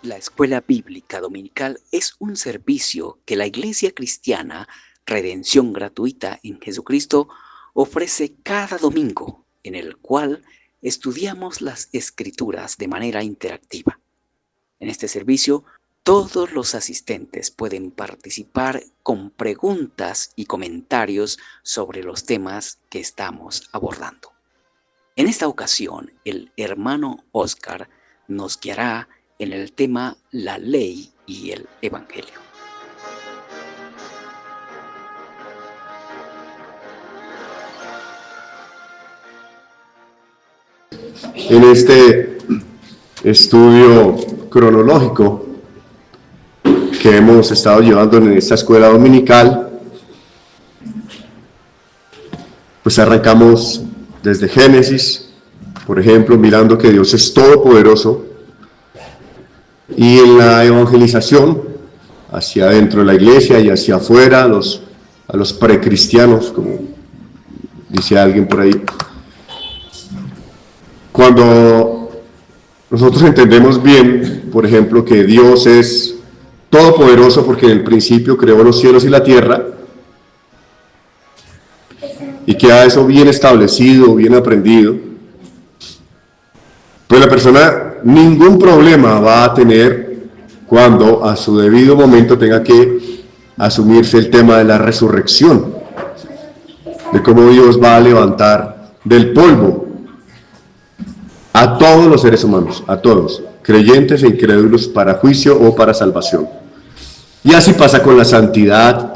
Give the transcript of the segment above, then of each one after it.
La Escuela Bíblica Dominical es un servicio que la Iglesia Cristiana Redención Gratuita en Jesucristo ofrece cada domingo, en el cual estudiamos las Escrituras de manera interactiva. En este servicio, todos los asistentes pueden participar con preguntas y comentarios sobre los temas que estamos abordando. En esta ocasión, el hermano Oscar nos guiará en el tema La Ley y el Evangelio. En este estudio cronológico que hemos estado llevando en esta escuela dominical, pues arrancamos desde Génesis, por ejemplo, mirando que Dios es todopoderoso, y en la evangelización hacia adentro de la iglesia y hacia afuera a los precristianos, como dice alguien por ahí. Cuando nosotros entendemos bien, por ejemplo, que Dios es todopoderoso porque en el principio creó los cielos y la tierra, y queda eso bien establecido, bien aprendido, pues la persona ningún problema va a tener cuando a su debido momento tenga que asumirse el tema de la resurrección, de cómo Dios va a levantar del polvo a todos los seres humanos, a todos, creyentes e incrédulos, para juicio o para salvación. Y así pasa con la santidad.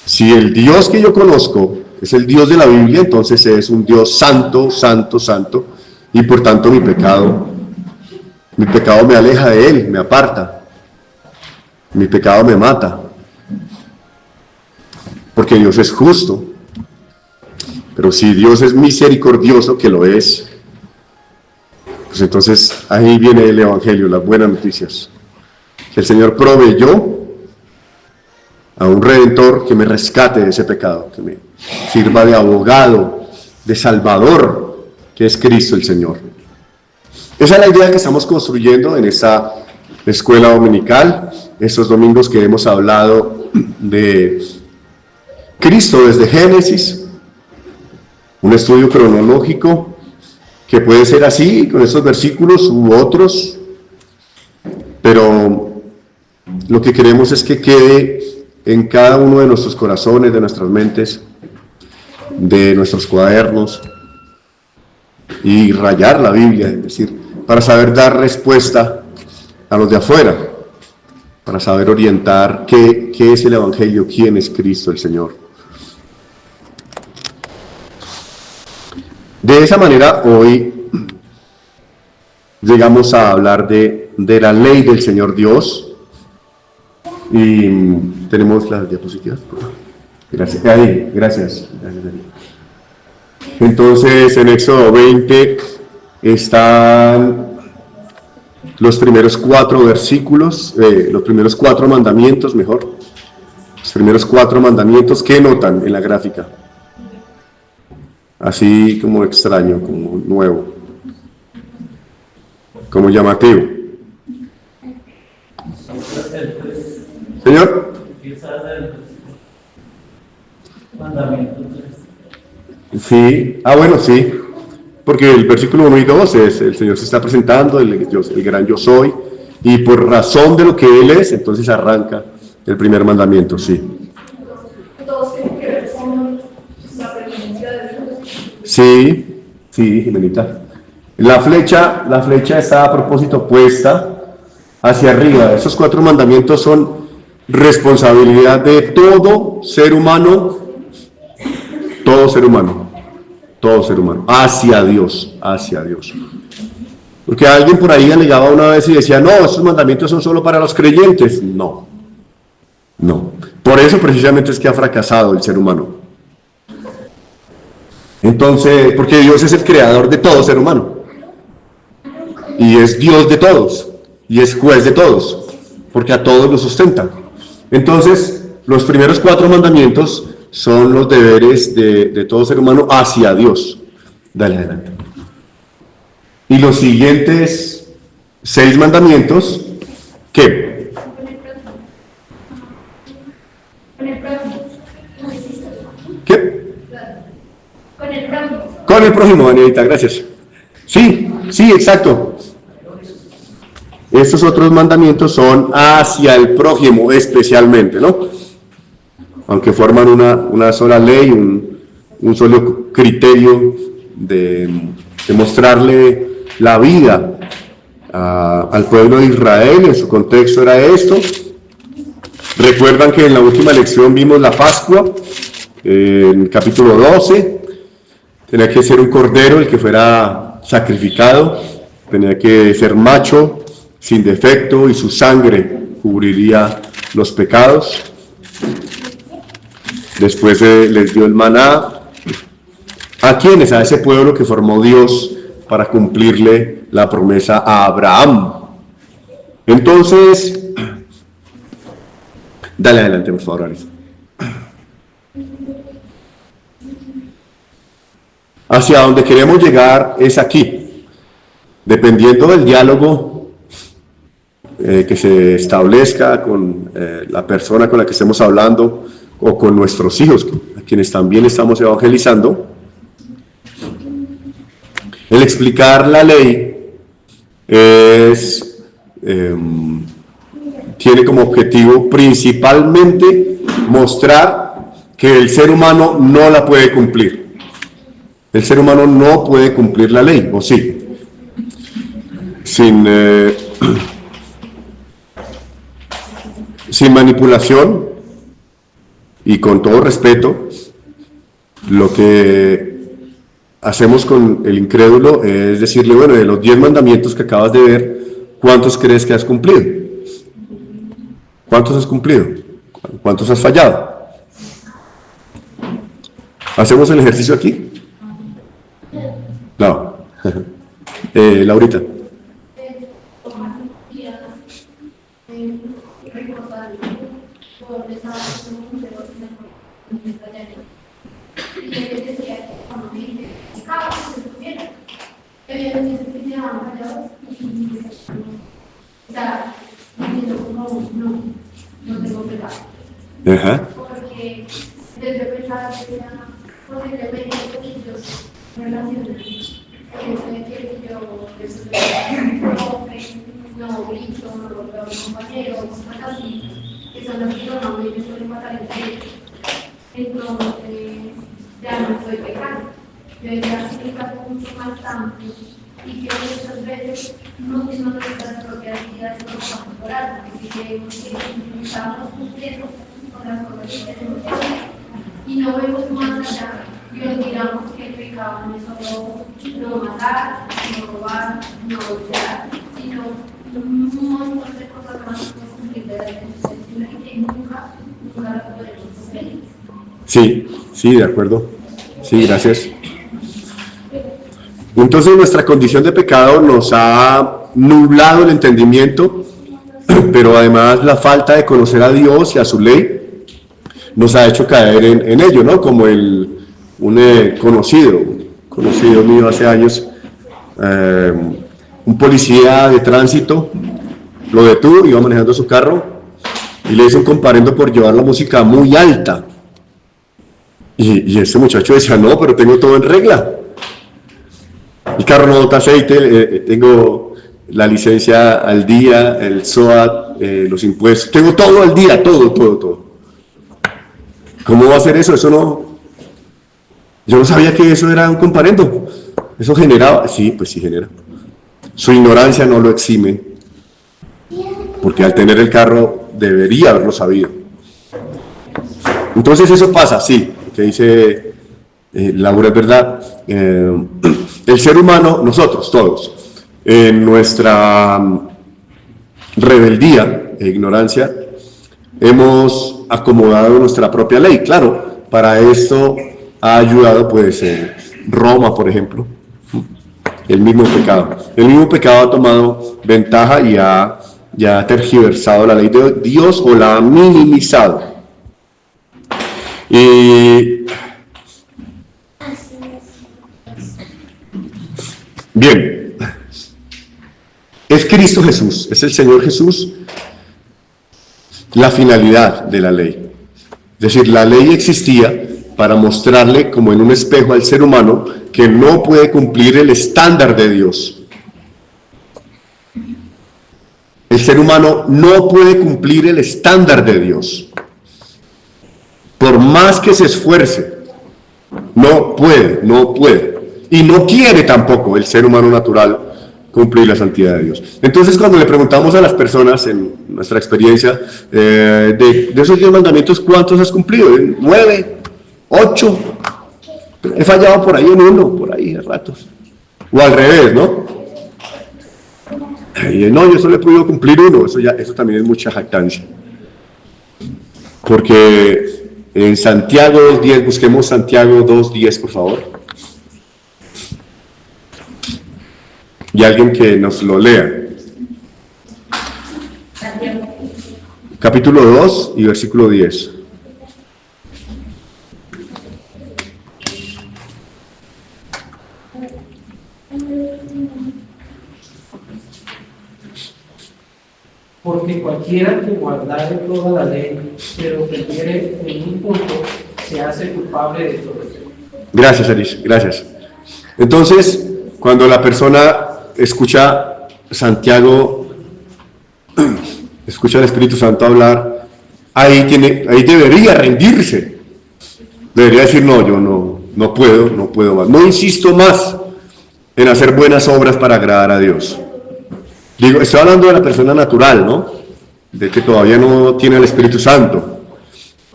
Si el Dios que yo conozco es el Dios de la Biblia, entonces es un Dios santo, santo, santo, y por tanto mi pecado me aleja de Él, me aparta, mi pecado me mata, porque Dios es justo. Pero si Dios es misericordioso, que lo es, pues entonces ahí viene el Evangelio, las buenas noticias, que el Señor proveyó a un Redentor que me rescate de ese pecado, que me sirva de abogado, de salvador, que es Cristo el Señor. Esa es la idea que estamos construyendo en esta escuela dominical, estos domingos que hemos hablado de Cristo desde Génesis, un estudio cronológico que puede ser así, con estos versículos u otros, pero lo que queremos es que quede en cada uno de nuestros corazones, de nuestras mentes, de nuestros cuadernos, y rayar la Biblia, es decir, para saber dar respuesta a los de afuera, para saber orientar qué es el Evangelio, quién es Cristo el Señor. De esa manera, hoy llegamos a hablar de la ley del Señor Dios, y tenemos las diapositivas. Gracias. Ahí, gracias. Entonces, en Éxodo 20 están los primeros 4 versículos, los primeros 4 mandamientos, mejor. Los primeros 4 mandamientos, ¿qué notan en la gráfica? Así como extraño, como nuevo, como llamativo. ¿Señor? Sí, bueno, sí, porque el versículo 1 y 2 es el Señor se está presentando, el gran yo soy, y por razón de lo que Él es, entonces arranca el primer mandamiento, sí. Sí, Jimenita. La flecha está a propósito puesta hacia arriba. Esos 4 mandamientos son responsabilidad de todo ser humano, hacia Dios. Porque alguien por ahí alegaba una vez y decía, no, estos mandamientos son solo para los creyentes. No. Por eso precisamente es que ha fracasado el ser humano. Entonces, porque Dios es el creador de todo ser humano, y es Dios de todos, y es juez de todos, porque a todos los sustenta. Entonces, los primeros 4 mandamientos son los deberes de todo ser humano hacia Dios. Dale adelante. Y los siguientes 6 mandamientos, ¿qué? ¿Qué? Con el prójimo, Danielita, gracias. Sí, sí, exacto. Estos otros mandamientos son hacia el prójimo especialmente, ¿no? Aunque forman una sola ley, un solo criterio de mostrarle la vida al pueblo de Israel. En su contexto era esto. Recuerdan que en la última lección vimos la Pascua, en el capítulo 12, tenía que ser un cordero el que fuera sacrificado, tenía que ser macho, sin defecto, y su sangre cubriría los pecados. Después les dio el maná. ¿A quiénes? A ese pueblo que formó Dios para cumplirle la promesa a Abraham. Entonces, dale adelante, por favor, Alice. Hacia donde queremos llegar es aquí. Dependiendo del diálogo que se establezca con la persona con la que estemos hablando o con nuestros hijos, a quienes también estamos evangelizando, el explicar la ley tiene como objetivo principalmente mostrar que el ser humano no la puede cumplir. El ser humano no puede cumplir la ley, ¿o sí? Sin manipulación y con todo respeto, lo que hacemos con el incrédulo es decirle, bueno, de los 10 mandamientos que acabas de ver, ¿cuántos crees que has cumplido? ¿Cuántos has cumplido? ¿Cuántos has fallado? ¿Hacemos el ejercicio aquí? No. Laurita. Ajá. Porque desde pensar que posiblemente ellos relacionan que yo no grito, no golpeo a mis compañeros, cosas así, que son las que normalmente suelen pasar entre ellos. Entonces, ya no estoy pecando. Yo ya estoy mucho más amplio y que muchas veces no mismos nuestras propias vidas no pasamos por algo, y creemos que estamos cumpliendo con las cosas que tenemos que hacer y no vemos más allá y olvidamos que el pecado no es solo no matar, no robar, no golpear, sino un montón de cosas más que cumplir de la existencia y que nunca las podremos cumplir. Sí, de acuerdo. Sí, gracias. Entonces nuestra condición de pecado nos ha nublado el entendimiento, pero además la falta de conocer a Dios y a su ley nos ha hecho caer en ello, ¿no? Como un conocido mío hace años, un policía de tránsito lo detuvo, iba manejando su carro y le hizo un comparendo por llevar la música muy alta. Y ese muchacho decía, no, pero tengo todo en regla. El carro no bota aceite, tengo la licencia al día, el SOAT, los impuestos, tengo todo al día, todo. ¿Cómo va a hacer eso? Eso no... Yo no sabía que eso era un comparendo. Eso generaba... Sí, pues sí genera. Su ignorancia no lo exime, porque al tener el carro debería haberlo sabido. Entonces eso pasa, sí, que dice Laura, es verdad. El ser humano, nosotros todos, en nuestra rebeldía e ignorancia, hemos acomodado nuestra propia ley. Claro, para esto ha ayudado pues Roma, por ejemplo, el mismo pecado ha tomado ventaja y ha tergiversado la ley de Dios o la ha minimizado. Y bien, Es Cristo Jesús, es el Señor Jesús la finalidad de la ley. Es decir, la ley existía para mostrarle como en un espejo al ser humano que no puede cumplir el estándar de Dios. El ser humano no puede cumplir el estándar de Dios. Por más que se esfuerce, no puede. Y no quiere tampoco el ser humano natural cumplir la santidad de Dios. Entonces, cuando le preguntamos a las personas en nuestra experiencia de esos 10 mandamientos, ¿cuántos has cumplido? 9, 8. He fallado por ahí en uno, por ahí a ratos. O al revés, ¿no? Y no, yo solo he podido cumplir uno. Eso también es mucha jactancia. Porque en Santiago 2:10, busquemos Santiago 2:10, por favor. Y alguien que nos lo lea. Capítulo 2 y versículo 10. Porque cualquiera que guardare toda la ley, pero perdiere en un punto, se hace culpable de todo. Gracias, Aris, gracias. Entonces, cuando la persona escucha Santiago, escucha al Espíritu Santo hablar, ahí debería rendirse. Debería decir, no, yo no puedo más. No insisto más en hacer buenas obras para agradar a Dios. Digo, estoy hablando de la persona natural, ¿no? De que todavía no tiene el Espíritu Santo.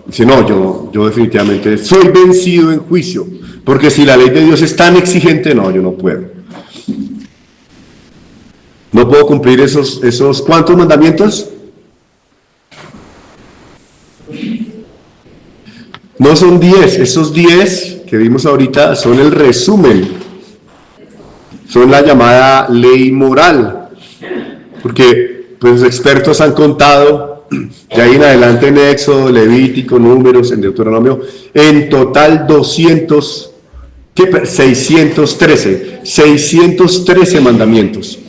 Dice, no, yo definitivamente soy vencido en juicio, porque si la ley de Dios es tan exigente, no, yo no puedo. No puedo cumplir esos ¿cuántos mandamientos? No son 10, esos 10 que vimos ahorita son el resumen, son la llamada ley moral. Porque pues, los expertos han contado, de ahí en adelante en Éxodo, Levítico, Números, en Deuteronomio, en total 613 mandamientos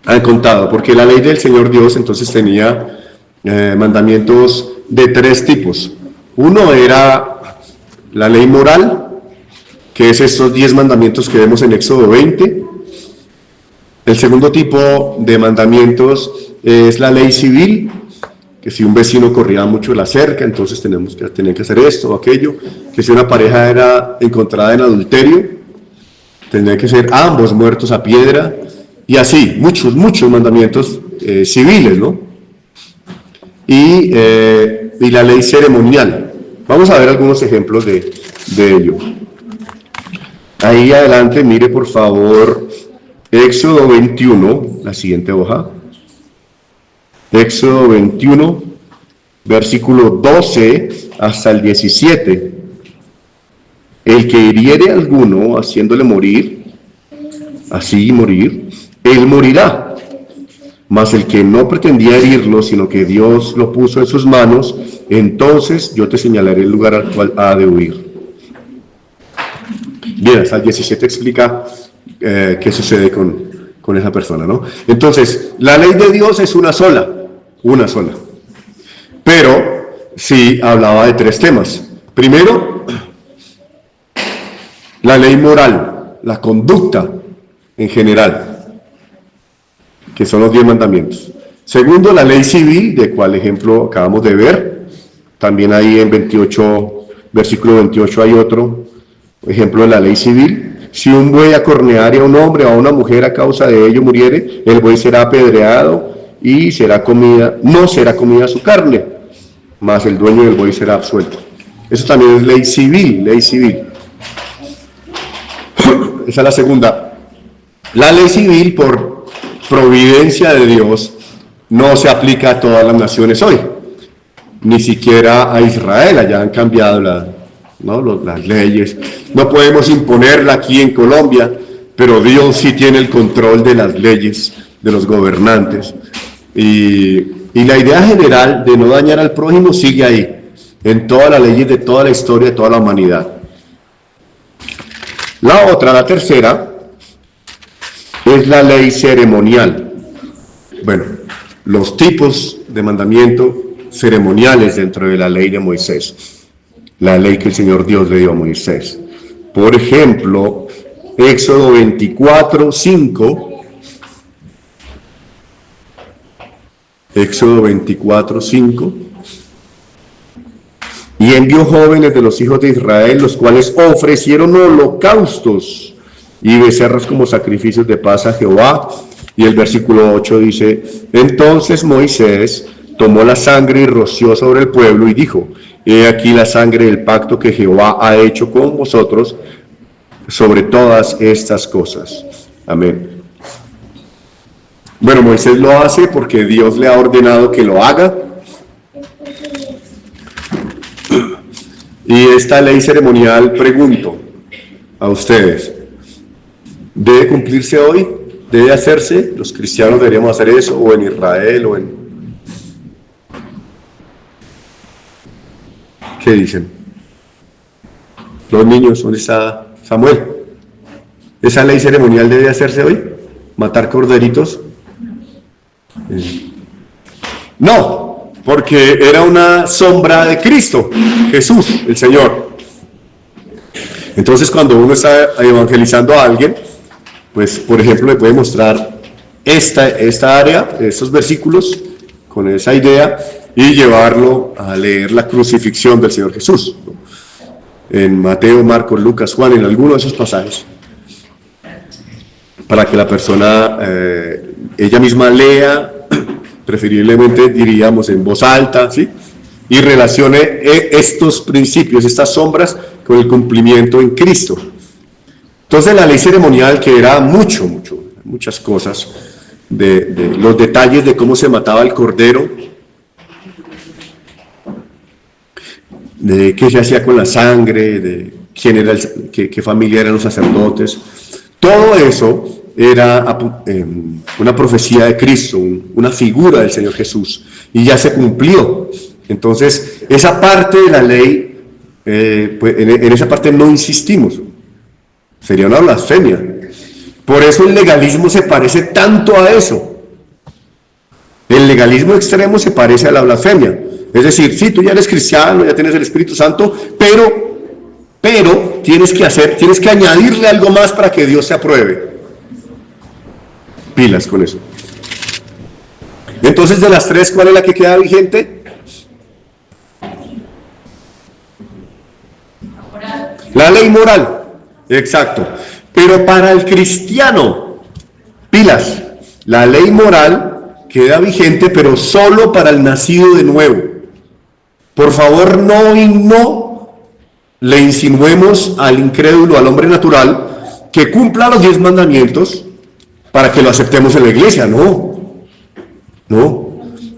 han contado, porque la ley del Señor Dios entonces tenía mandamientos de 3 tipos. Uno era la ley moral, que es estos 10 mandamientos que vemos en Éxodo 20. El segundo tipo de mandamientos es la ley civil, que si un vecino corría mucho la cerca, entonces tenían que hacer esto o aquello, que si una pareja era encontrada en adulterio, tenían que ser ambos muertos a piedra, y así, muchos mandamientos civiles, ¿no? Y la ley ceremonial. Vamos a ver algunos ejemplos de ello. Ahí adelante, mire por favor, Éxodo 21, la siguiente hoja. Éxodo 21, versículo 12 hasta el 17. El que hiriere a alguno haciéndole morir, así morir, él morirá. Mas el que no pretendía herirlo, sino que Dios lo puso en sus manos, entonces yo te señalaré el lugar al cual ha de huir. Bien, hasta el 17 explica qué sucede con esa persona, ¿no? Entonces, la ley de Dios es una sola, pero sí hablaba de 3 temas. Primero, la ley moral, la conducta en general, que son los 10 mandamientos. Segundo, la ley civil, de cual ejemplo acabamos de ver. También ahí en 28, versículo 28 hay otro ejemplo de la ley civil. Si un buey acorneare a un hombre o a una mujer a causa de ello muriere, el buey será apedreado y no será comida su carne, mas el dueño del buey será absuelto. Eso también es ley civil. Esa es la segunda. La ley civil, por providencia de Dios, no se aplica a todas las naciones hoy, ni siquiera a Israel. Allá han cambiado las leyes. No podemos imponerla aquí en Colombia, pero Dios sí tiene el control de las leyes, de los gobernantes. Y la idea general de no dañar al prójimo sigue ahí, en todas las leyes de toda la historia, de toda la humanidad. La tercera, es la ley ceremonial. Bueno, los tipos de mandamiento ceremoniales dentro de la ley de Moisés, la ley que el Señor Dios le dio a Moisés. Por ejemplo, Éxodo 24:5. Éxodo 24:5. Y envió jóvenes de los hijos de Israel, los cuales ofrecieron holocaustos y becerros como sacrificios de paz a Jehová. Y el versículo 8 dice: entonces Moisés tomó la sangre y roció sobre el pueblo y dijo: he aquí la sangre del pacto que Jehová ha hecho con vosotros sobre todas estas cosas. Amén. Bueno, Moisés lo hace porque Dios le ha ordenado que lo haga. Y esta ley ceremonial, pregunto a ustedes, ¿debe cumplirse hoy? ¿Debe hacerse? ¿Los cristianos deberíamos hacer eso? ¿O en Israel? ¿O en...? ¿Qué dicen? Los niños, ¿dónde está Samuel? ¿Esa ley ceremonial debe hacerse hoy? ¿Matar corderitos? No, porque era una sombra de Cristo, Jesús, el Señor. Entonces, cuando uno está evangelizando a alguien, pues, por ejemplo, le puede mostrar esta área, estos versículos, con esa idea, y llevarlo a leer la crucifixión del Señor Jesús, ¿no? En Mateo, Marcos, Lucas, Juan, en alguno de esos pasajes, para que la persona, ella misma lea, preferiblemente diríamos en voz alta, ¿sí? Y relacione estos principios, estas sombras, con el cumplimiento en Cristo. Entonces la ley ceremonial, que era muchas cosas, de los detalles de cómo se mataba el cordero, de qué se hacía con la sangre, de quién era qué familia eran los sacerdotes, todo eso era una profecía de Cristo, una figura del Señor Jesús, y ya se cumplió. Entonces, esa parte de la ley, pues, en esa parte no insistimos, sería una blasfemia. Por eso el legalismo se parece tanto a eso. El legalismo extremo se parece a la blasfemia. Es decir, sí, tú ya eres cristiano, ya tienes el Espíritu Santo, pero tienes que añadirle algo más para que Dios se apruebe. Pilas con eso. Entonces, de las tres, ¿cuál es la que queda vigente? La ley moral. Exacto. Pero para el cristiano, pilas, la ley moral queda vigente, pero solo para el nacido de nuevo. Por favor, no le insinuemos al incrédulo, al hombre natural, que cumpla los 10 mandamientos para que lo aceptemos en la iglesia. No.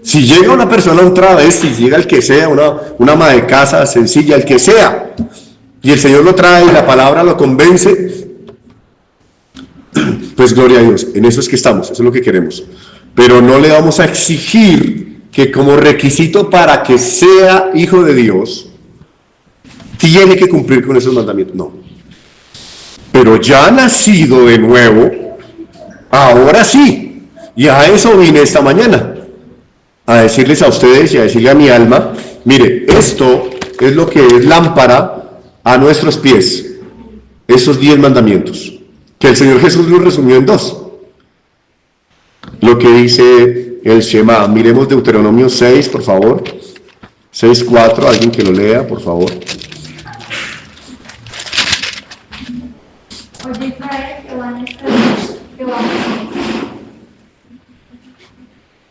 Si llega una persona, un travesti, si llega el que sea, una ama de casa sencilla, el que sea, y el Señor lo trae y la palabra lo convence, pues gloria a Dios, en eso es que estamos, eso es lo que queremos. Pero no le vamos a exigir que como requisito para que sea hijo de Dios, tiene que cumplir con esos mandamientos, no. Pero ya nacido de nuevo, ahora sí, y a eso vine esta mañana, a decirles a ustedes y a decirle a mi alma, mire, esto es lo que es lámpara a nuestros pies, esos 10 mandamientos, que el Señor Jesús los resumió en 2. Lo que dice el Shema. Miremos Deuteronomio 6, por favor. 6:4, alguien que lo lea, por favor. Oye Israel, Jehová Jehová.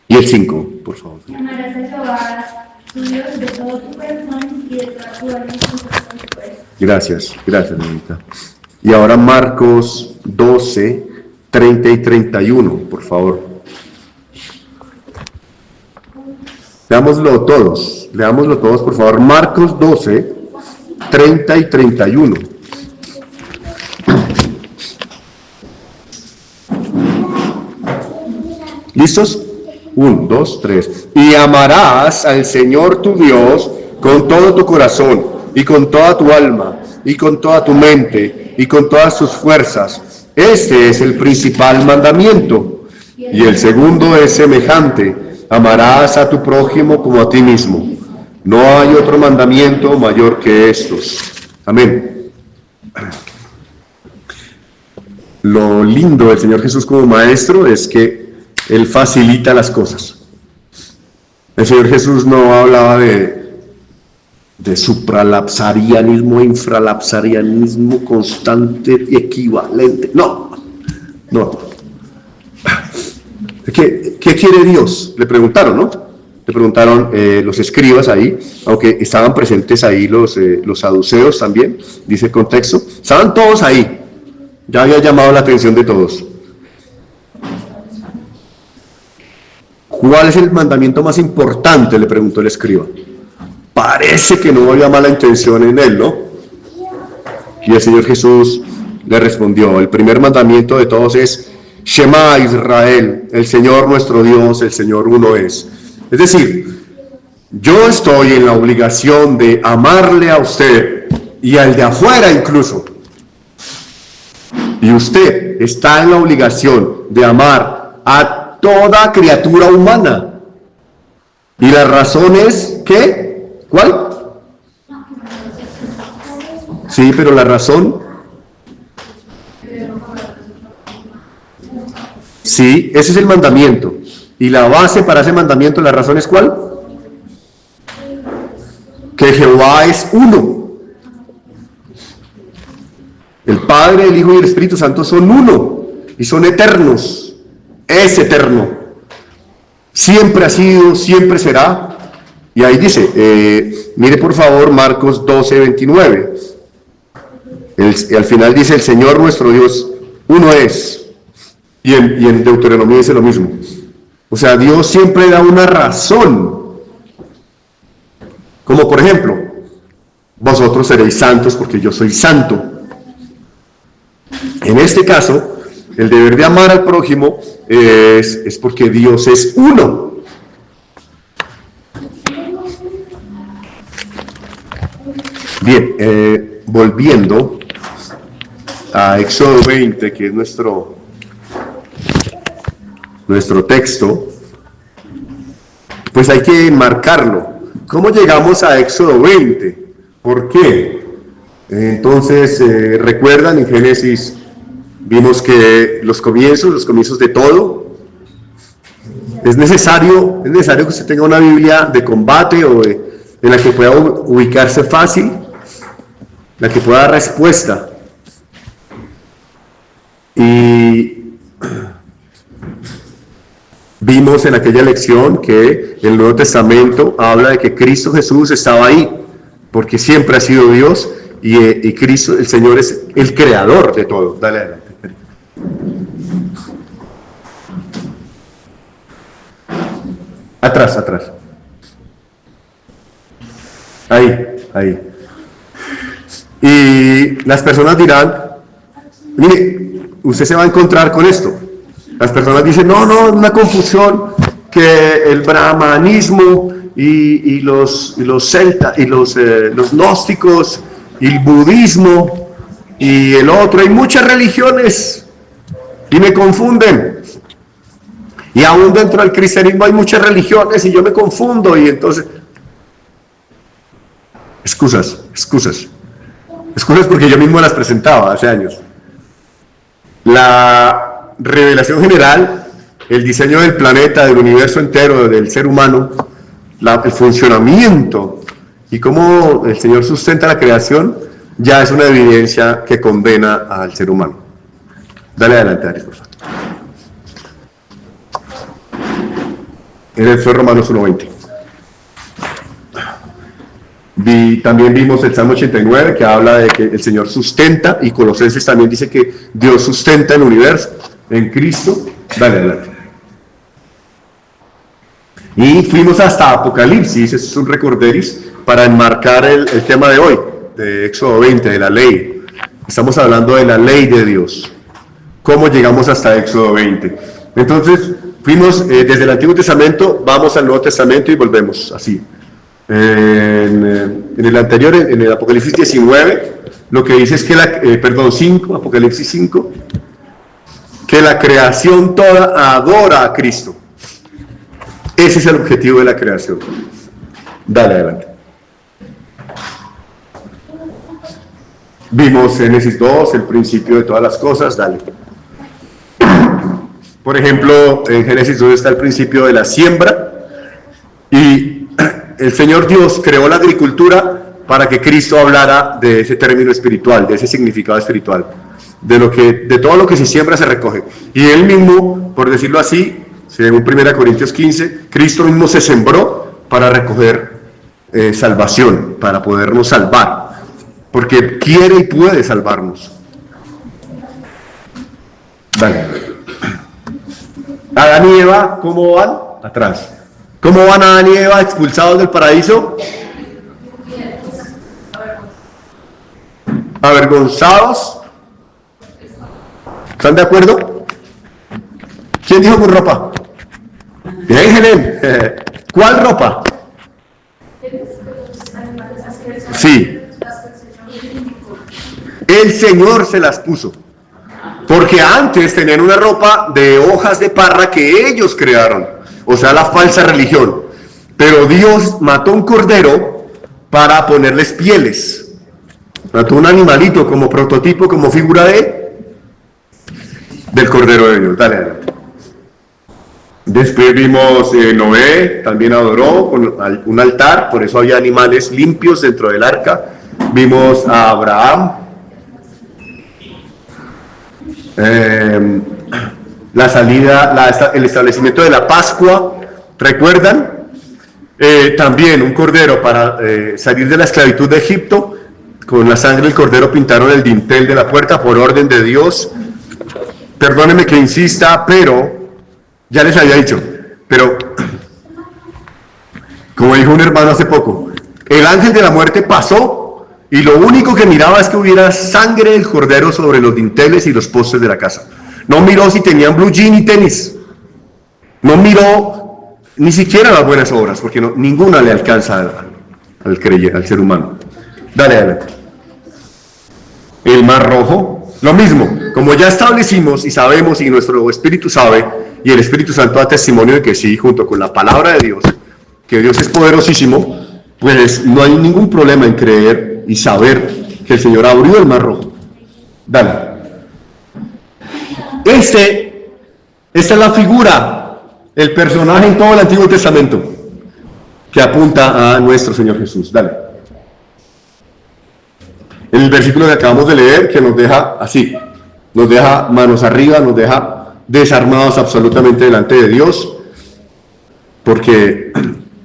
Y el 5, por favor. Amarás a Jehová, tu Dios, de todo tu corazón y de toda tu alma y de todo tu fuerza. Gracias, Nenita. Y ahora Marcos 12, 30 y 31, por favor. Leámoslo todos, por favor. Marcos 12, 30 y 31. ¿Listos? 1, 2, 3. Y amarás al Señor tu Dios con todo tu corazón, y con toda tu alma, y con toda tu mente, y con todas tus fuerzas. Este es el principal mandamiento. Y el segundo es semejante: amarás a tu prójimo como a ti mismo. No hay otro mandamiento mayor que estos. Amén. Lo lindo del Señor Jesús como maestro es que Él facilita las cosas. El Señor Jesús no hablaba de supralapsarianismo, infralapsarianismo constante y equivalente. No. ¿Qué quiere Dios? Le preguntaron, ¿no? Le preguntaron los escribas ahí, aunque estaban presentes ahí los saduceos también, dice el contexto. Estaban todos ahí. Ya había llamado la atención de todos. ¿Cuál es el mandamiento más importante?, le preguntó el escriba. Parece que no había mala intención en él, ¿no? Y el Señor Jesús le respondió: el primer mandamiento de todos es: Shema Israel, el Señor nuestro Dios, el Señor uno es. Es decir, yo estoy en la obligación de amarle a usted y al de afuera incluso. Y usted está en la obligación de amar a toda criatura humana. Y la razón es ¿qué? ¿Cuál? Sí, pero la razón. Sí, ese es el mandamiento. Y la base para ese mandamiento, ¿la razón es cuál? Que Jehová es uno. El Padre, el Hijo y el Espíritu Santo son uno y son eternos. Es eterno. Siempre ha sido, siempre será. Y ahí dice, mire por favor Marcos 12:29. Al final dice: el Señor nuestro Dios uno es. Y en Deuteronomio dice lo mismo. O sea, Dios siempre da una razón. Como por ejemplo, vosotros seréis santos porque yo soy santo. En este caso, el deber de amar al prójimo es porque Dios es uno. Bien, volviendo a Éxodo 20, que es nuestro texto, pues hay que enmarcarlo. ¿Cómo llegamos a Éxodo 20? ¿Por qué? Entonces, recuerdan, en Génesis vimos que los comienzos de todo, es necesario que usted tenga una Biblia de combate o en la que pueda ubicarse fácil, la que pueda dar respuesta. Y vimos en aquella lección que el Nuevo Testamento habla de que Cristo Jesús estaba ahí, porque siempre ha sido Dios y Cristo, el Señor, es el creador de todo. Dale adelante. Atrás. Ahí. Y las personas dirán: mire, usted se va a encontrar con esto. Las personas dicen: no, una confusión, que el brahmanismo y los celtas y los gnósticos y el budismo y el otro, hay muchas religiones y me confunden. Y aún dentro del cristianismo hay muchas religiones y yo me confundo, y entonces excusas porque yo mismo las presentaba hace años. La revelación general, el diseño del planeta, del universo entero, del ser humano, el funcionamiento y cómo el Señor sustenta la creación, ya es una evidencia que condena al ser humano. Dale adelante, Ari, por favor. Fue Romanos 1:20. También vimos el Salmo 89, que habla de que el Señor sustenta, y Colosenses también dice que Dios sustenta el universo en Cristo. Dale adelante. Y fuimos hasta Apocalipsis, es un recorderis para enmarcar el tema de hoy, de Éxodo 20, de la ley. Estamos hablando de la ley de Dios. ¿Cómo llegamos hasta Éxodo 20? Entonces, fuimos desde el Antiguo Testamento, vamos al Nuevo Testamento y volvemos así. En el anterior, en el Apocalipsis 19, lo que dice es que 5, Apocalipsis 5, que la creación toda adora a Cristo. Ese es el objetivo de la creación. Dale, adelante. Vimos Génesis 2, el principio de todas las cosas, dale. Por ejemplo, en Génesis 2 está el principio de la siembra, y el Señor Dios creó la agricultura para que Cristo hablara de ese término espiritual, de ese significado espiritual, de todo lo que se siembra se recoge. Y Él mismo, por decirlo así, según 1 Corintios 15, Cristo mismo se sembró para recoger salvación, para podernos salvar, porque quiere y puede salvarnos. Vale. Adán y Eva, ¿cómo van? Atrás. ¿Cómo van Adán y Eva expulsados del paraíso? Avergonzados. ¿Están de acuerdo? ¿Quién dijo con ropa? Bien, Helen. ¿Cuál ropa? Sí. El Señor se las puso. Porque antes tenían una ropa de hojas de parra que ellos crearon, o sea, la falsa religión. Pero Dios mató un cordero para ponerles pieles. Mató un animalito como prototipo, como figura del cordero de Dios. Dale, adelante. Después vimos Noé, también adoró con un altar, por eso había animales limpios dentro del arca. Vimos a Abraham. La salida, el establecimiento de la Pascua, ¿recuerdan? También un cordero para salir de la esclavitud de Egipto. Con la sangre del cordero pintaron el dintel de la puerta por orden de Dios. Perdónenme que insista, pero ya les había dicho, pero como dijo un hermano hace poco, el ángel de la muerte pasó y lo único que miraba es que hubiera sangre del cordero sobre los dinteles y los postes de la casa. No miró si tenían blue jean y tenis. No miró ni siquiera las buenas obras, porque ninguna le alcanza al creyente, al ser humano. Dale, adelante. El Mar Rojo, lo mismo. Como ya establecimos y sabemos, y nuestro Espíritu sabe, y el Espíritu Santo da testimonio de que sí, junto con la palabra de Dios, que Dios es poderosísimo, pues no hay ningún problema en creer y saber que el Señor abrió el Mar Rojo. Dale. Esta es la figura, el personaje en todo el Antiguo Testamento que apunta a nuestro Señor Jesús. Dale. En el versículo que acabamos de leer, que nos deja así, nos deja manos arriba, nos deja desarmados absolutamente delante de Dios, porque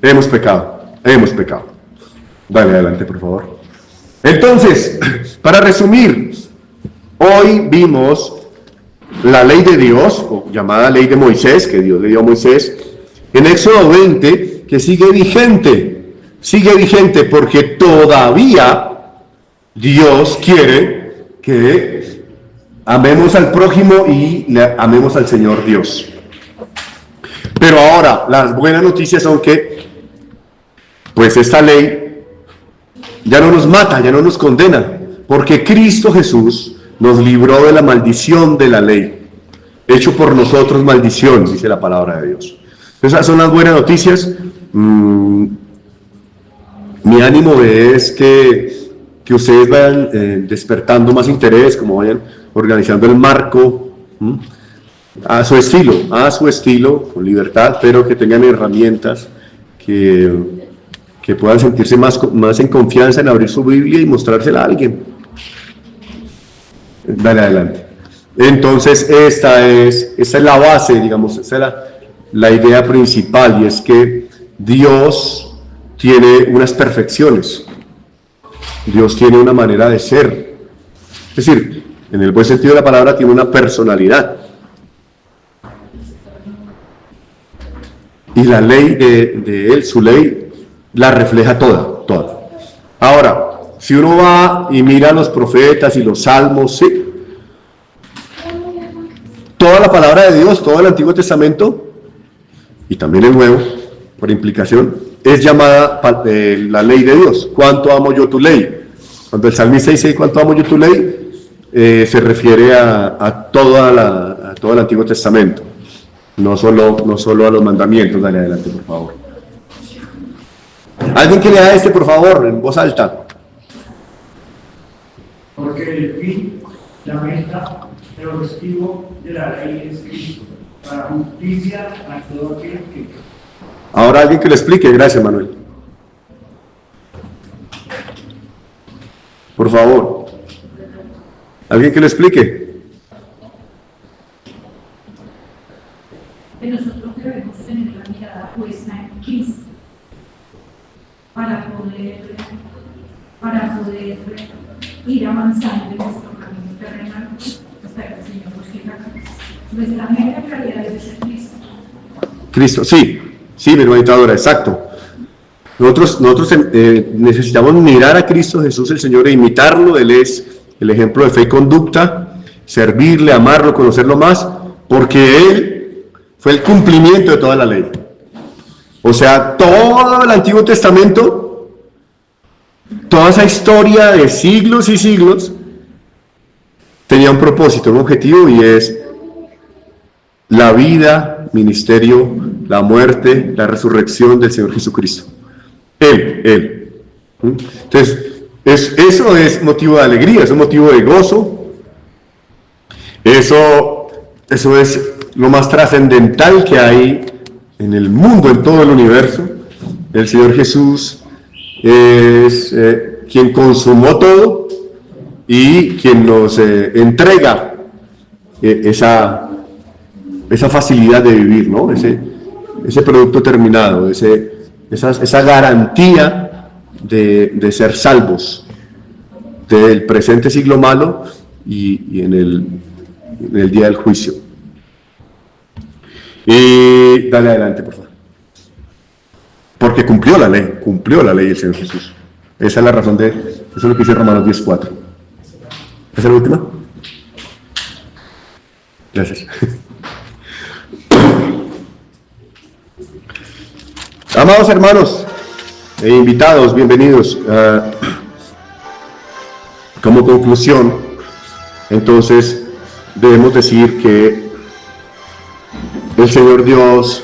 hemos pecado. Dale, adelante, por favor. Entonces, para resumir, hoy vimos la ley de Dios, o llamada ley de Moisés, que Dios le dio a Moisés, en Éxodo 20, que sigue vigente porque todavía Dios quiere que amemos al prójimo y amemos al Señor Dios. Pero ahora, las buenas noticias son que, pues esta ley ya no nos mata, ya no nos condena, porque Cristo Jesús nos libró de la maldición de la ley. Hecho por nosotros maldición, dice la palabra de Dios. Esas son las buenas noticias. Mi ánimo es que ustedes vayan despertando más interés, como vayan organizando el marco a su estilo, con libertad, pero que tengan herramientas que puedan sentirse más en confianza en abrir su Biblia y mostrársela a alguien. Dale, adelante. Entonces, esta es la base, digamos, esta es la idea principal, y es que Dios tiene unas perfecciones. Dios tiene una manera de ser. Es decir, en el buen sentido de la palabra, tiene una personalidad. Y la ley de Él, su ley, la refleja toda. Ahora, si uno va y mira a los profetas y los salmos, sí, toda la palabra de Dios, todo el Antiguo Testamento, y también el Nuevo, por implicación, es llamada la ley de Dios. ¿Cuánto amo yo tu ley? Cuando el salmista dice, ¿cuánto amo yo tu ley? Se refiere a toda todo el Antiguo Testamento, no solo a los mandamientos. Dale adelante, por favor. Alguien que lea este, por favor, en voz alta. Porque el fin, la meta, el objetivo de la ley es Cristo, para justicia a todo aquel que... Ahora alguien que le explique. Gracias, Manuel. Por favor. Alguien que le explique. Que nosotros debemos tener la mirada puesta en Cristo para poder ir avanzando en nuestro camino terrenal hasta que el Señor nos quiera. Nuestra meta realidad debe ser Cristo. Cristo, sí, mi hermanita Dora, exacto. Nosotros necesitamos mirar a Cristo Jesús el Señor e imitarlo. Él es el ejemplo de fe y conducta, servirle, amarlo, conocerlo más, porque Él fue el cumplimiento de toda la ley. O sea, todo el Antiguo Testamento, toda esa historia de siglos y siglos, tenía un propósito, un objetivo, y es la vida, ministerio, la muerte, la resurrección del Señor Jesucristo. Él. Entonces, eso es motivo de alegría, es un motivo de gozo. Eso es lo más trascendental que hay en el mundo, en todo el universo. El Señor Jesús es quien consumó todo y quien nos entrega esa facilidad de vivir, ¿no? Ese producto terminado, esa garantía de ser salvos del presente siglo malo y en el día del juicio. Y dale adelante, por favor. Porque cumplió la ley el Señor Jesús. Esa es la razón eso es lo que dice Romanos 10:4. ¿Esa es la última? Gracias. Amados hermanos e invitados, bienvenidos. Como conclusión, entonces, debemos decir que el Señor Dios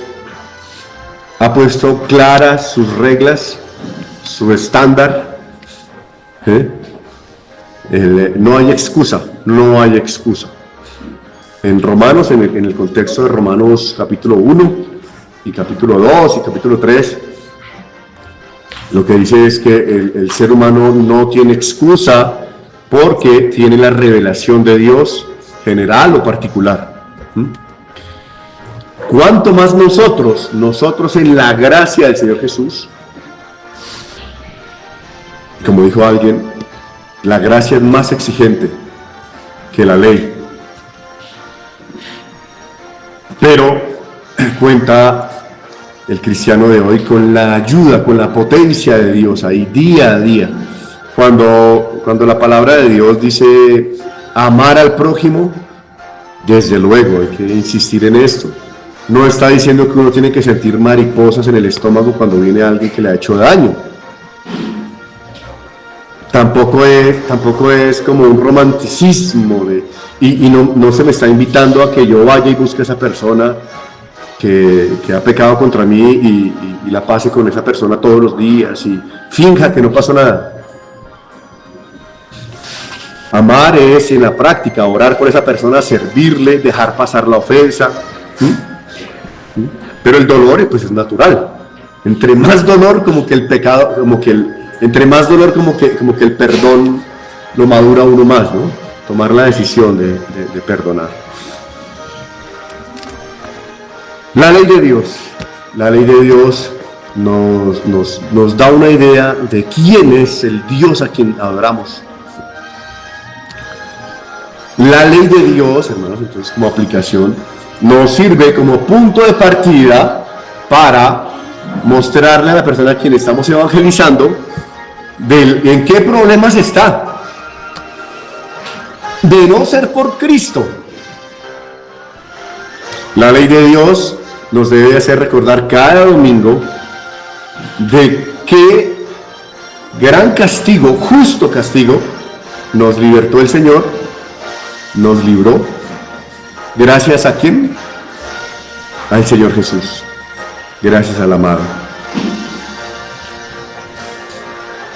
ha puesto claras sus reglas, su estándar. No hay excusa. En Romanos, en el contexto de Romanos capítulo 1, y capítulo 2 y capítulo 3, lo que dice es que el ser humano no tiene excusa porque tiene la revelación de Dios general o particular. ¿Cuánto más nosotros en la gracia del Señor Jesús? Como dijo alguien, la gracia es más exigente que la ley. Pero cuenta el cristiano de hoy con la ayuda, con la potencia de Dios ahí día a día. Cuando la palabra de Dios dice amar al prójimo, desde luego hay que insistir en esto. No está diciendo que uno tiene que sentir mariposas en el estómago cuando viene alguien que le ha hecho daño. Tampoco es como un romanticismo y no se me está invitando a que yo vaya y busque a esa persona que ha pecado contra mí y la pase con esa persona todos los días y finja que no pasó nada. Amar es en la práctica, orar por esa persona, servirle, dejar pasar la ofensa. Pero el dolor pues es natural. Entre más dolor como que el pecado, entre más dolor como que el perdón lo madura uno más, ¿no? Tomar la decisión de perdonar. La ley de Dios nos da una idea de quién es el Dios a quien adoramos. La ley de Dios, hermanos, entonces como aplicación, nos sirve como punto de partida para mostrarle a la persona a quien estamos evangelizando en qué problemas está. De no ser por Cristo. La ley de Dios nos debe hacer recordar cada domingo de qué gran castigo, justo castigo, nos libertó el Señor, nos libró ¿Gracias a quién? Al Señor Jesús. Gracias al amado.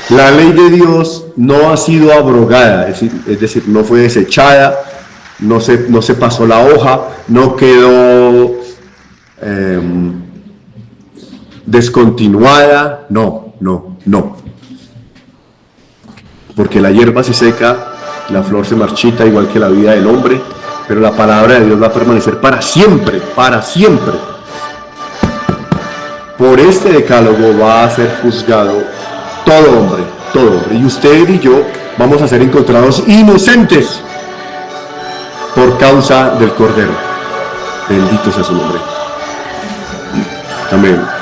La ley de Dios no ha sido abrogada, es decir, no fue desechada, no se pasó la hoja, no quedó descontinuada, no. Porque la hierba se seca, la flor se marchita, igual que la vida del hombre, pero la palabra de Dios va a permanecer para siempre, para siempre. Por este decálogo va a ser juzgado todo hombre, y usted y yo vamos a ser encontrados inocentes por causa del Cordero. Bendito sea su nombre. Amén.